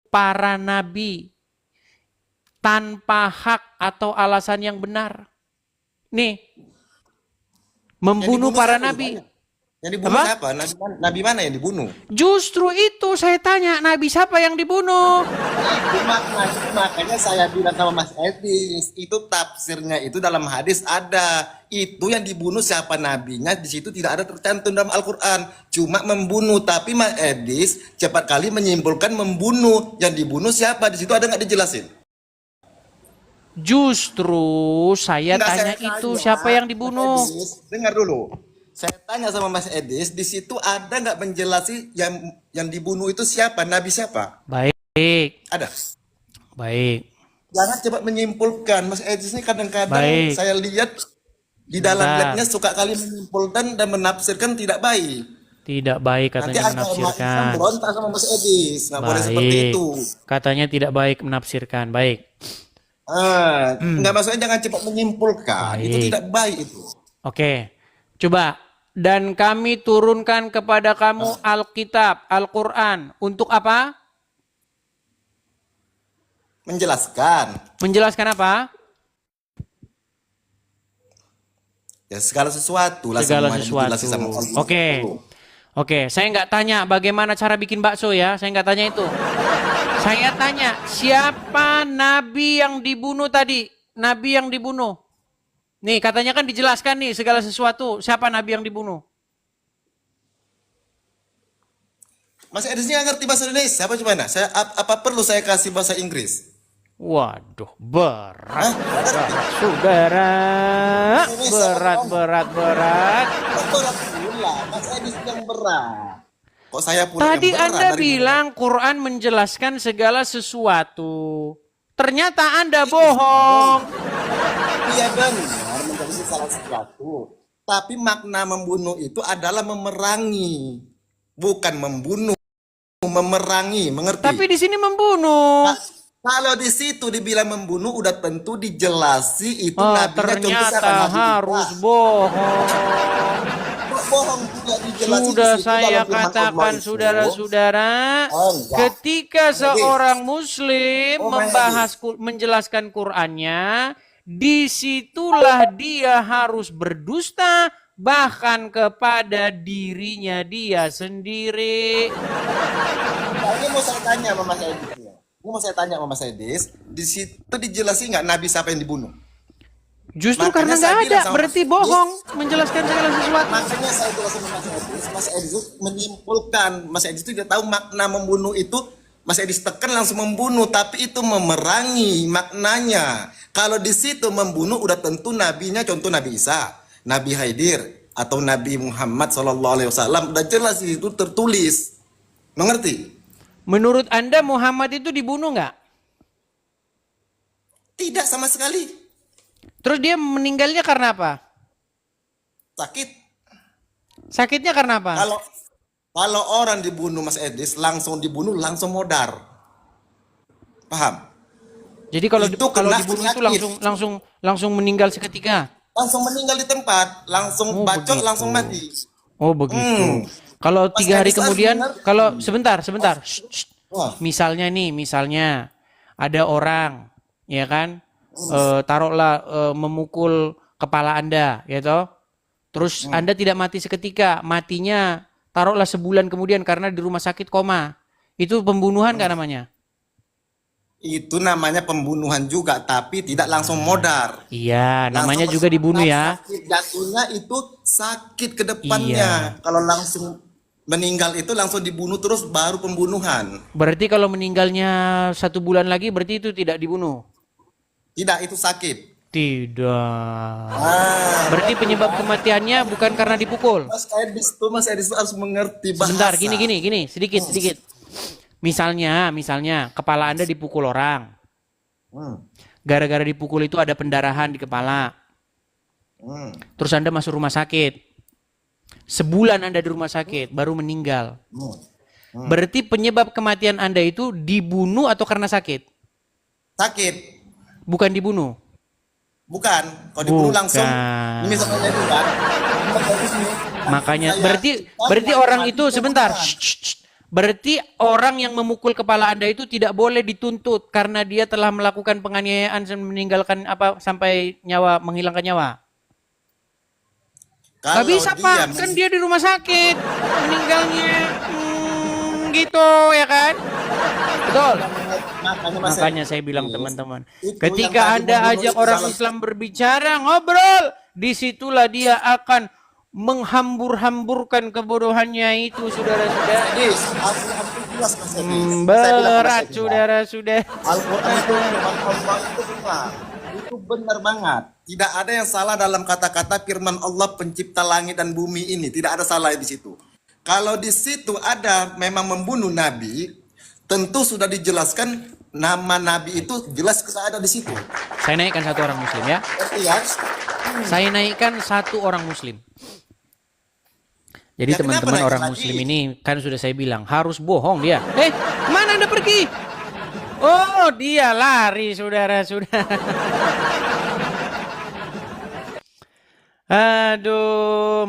para nabi tanpa hak atau alasan yang benar. Nih, membunuh para nabi. Yang dibunuh Apa? siapa? Nabi mana yang dibunuh? Justru itu saya tanya, nabi siapa yang dibunuh? Makanya saya bilang sama Mas Edis, itu tafsirnya itu dalam hadis ada. Itu yang dibunuh siapa nabinya, di situ tidak ada tercantum dalam Al-Qur'an. Cuma membunuh, tapi Mas Edis cepat kali menyimpulkan membunuh. Yang dibunuh siapa? Di situ ada nggak dijelasin? Justru saya Enggak, tanya saya itu tanya, siapa yang Mas dibunuh? Edis, dengar dulu. Saya tanya sama Mas Edis, di situ ada nggak menjelasi yang dibunuh itu siapa? Nabi siapa? Baik, Ada. baik, Jangan cepat menyimpulkan. Mas Edis ini kadang-kadang baik. saya lihat di dalam Sebentar. labnya suka kali menyimpulkan dan menafsirkan tidak baik. Tidak baik Nanti katanya agak Islam menafsirkan. berontak sama Mas Edis. Nggak boleh seperti Baik. itu. Katanya tidak baik menafsirkan. Baik. Nggak, maksudnya jangan cepat menyimpulkan. Itu Baik. tidak baik itu. Oke. Coba. Dan kami turunkan kepada kamu Alkitab, Al-Quran. Untuk apa? Menjelaskan. Menjelaskan apa? Ya segala sesuatu lah Segala semuanya sesuatu. dijelasin sama Allah. Oke. Oke, saya nggak tanya bagaimana cara bikin bakso ya. Saya nggak tanya itu. Saya tanya, siapa nabi yang dibunuh tadi? Nabi yang dibunuh. Nih, katanya kan dijelaskan nih segala sesuatu. Siapa nabi yang dibunuh? Mas Edis ini nggak ngerti bahasa Indonesia. Apa gimana? Apa perlu saya kasih bahasa Inggris? Waduh, berat, Hah? berat, saudara. Berat, berat, berat. Berat pula. Mas Edis yang berat. Kok saya pula Tadi yang berat? Anda Dari bilang Quran menjelaskan segala sesuatu. Ternyata Anda bohong. Iya benar, menjadi salah sesuatu. Tapi makna membunuh itu adalah memerangi, bukan membunuh, memerangi, mengerti? Tapi di sini membunuh. Nah, kalau di situ dibilang membunuh, udah tentu dijelasi itu Oh, nabinya contoh siapa? ternyata Nabi harus Isa. bohong. Kok bohong juga dijelasi di Sudah situ saya dalam firman Allah katakan itu. saudara-saudara, Oh, enggak. ketika Jadi, seorang muslim oh my hadis. menjelaskan Qur'annya, disitulah dia harus berdusta bahkan kepada dirinya dia sendiri. Nah, ini mau saya tanya sama Mas Edis. Ini mau saya tanya sama Mas Edis, di situ dijelasin nggak nabi siapa yang dibunuh? Justru Makanya karena saya nggak ada, bilang sama berarti Mas Edis, bohong menjelaskan segala sesuatu. makanya saya jelasin sama Mas Edis itu menyimpulkan, Mas Edis itu tidak tahu makna membunuh itu, Mas Edis tekan langsung membunuh, tapi itu memerangi maknanya. Kalau di situ membunuh udah tentu nabinya, contoh Nabi Isa, Nabi Haidir, atau Nabi Muhammad SAW, udah jelas itu tertulis. Mengerti? Menurut Anda Muhammad itu dibunuh nggak? Tidak sama sekali. Terus dia meninggalnya karena apa? Sakit. Sakitnya karena apa? Kalau orang dibunuh Mas Edis, langsung dibunuh, langsung modar. Paham? Jadi kalau Itu kalau kena dibunuh itu penyakit. langsung meninggal seketika. Langsung meninggal di tempat, langsung Oh bacok, begitu. langsung mati. Oh begitu. Hmm. Kalau Mas 3 hari Edis harus kemudian, mengerti. kalau sebentar. Shh, shh. Wah, Misalnya ada orang, ya kan, taruhlah memukul kepala Anda, ya toh. Terus Anda tidak mati seketika, matinya taruhlah sebulan kemudian karena di rumah sakit koma. Itu pembunuhan nggak namanya? itu namanya pembunuhan juga, tapi tidak langsung modar. Iya, namanya Langsung juga dibunuh ya. sakit, jatuhnya itu sakit ke Iya. depannya. Kalau langsung meninggal itu langsung dibunuh terus baru pembunuhan. Berarti kalau meninggalnya 1 bulan lagi berarti itu tidak dibunuh? Tidak, itu sakit. Tidak. Ah, Berarti penyebab kematiannya bukan karena dipukul. Mas Edis tuh harus mengerti bahasa. Sebentar, gini, sedikit. Misalnya kepala Anda dipukul orang. Hmm, Gara-gara dipukul itu ada pendarahan di kepala. hmm, Terus Anda masuk rumah sakit. Sebulan Anda di rumah sakit, baru meninggal. hmm. Berarti penyebab kematian Anda itu dibunuh atau karena sakit? Sakit. Bukan dibunuh. Bukan. Kalau dibunuh langsung. Bukan. Ini misalnya itu kan. Makanya Saya- berarti orang itu sebentar. Shh, shh, shh. Berarti orang yang memukul kepala Anda itu tidak boleh dituntut karena dia telah melakukan penganiayaan dan meninggalkan sampai menghilangkan nyawa. Gak bisa Pak, kan dia di rumah sakit meninggalnya gitu ya kan? Betul. Makanya saya bilang teman-teman, ketika Anda ajak orang Islam berbicara, ngobrol, disitulah dia akan menghambur-hamburkan kebodohannya itu, saudara-saudara. Berat, saudara-saudara. Al-Quran itu benar. Itu benar banget. Tidak ada yang salah dalam kata-kata firman Allah pencipta langit dan bumi ini. Tidak ada salah di situ. Kalau di situ ada memang membunuh Nabi, tentu sudah dijelaskan nama Nabi itu jelas ada di situ. Saya naikkan satu orang Muslim ya. Iya. Saya naikkan satu orang Muslim. Jadi Ya, teman-teman orang Muslim ini kan sudah saya bilang harus bohong dia. Mana Anda pergi? Oh, dia lari, saudara-saudara. Aduh,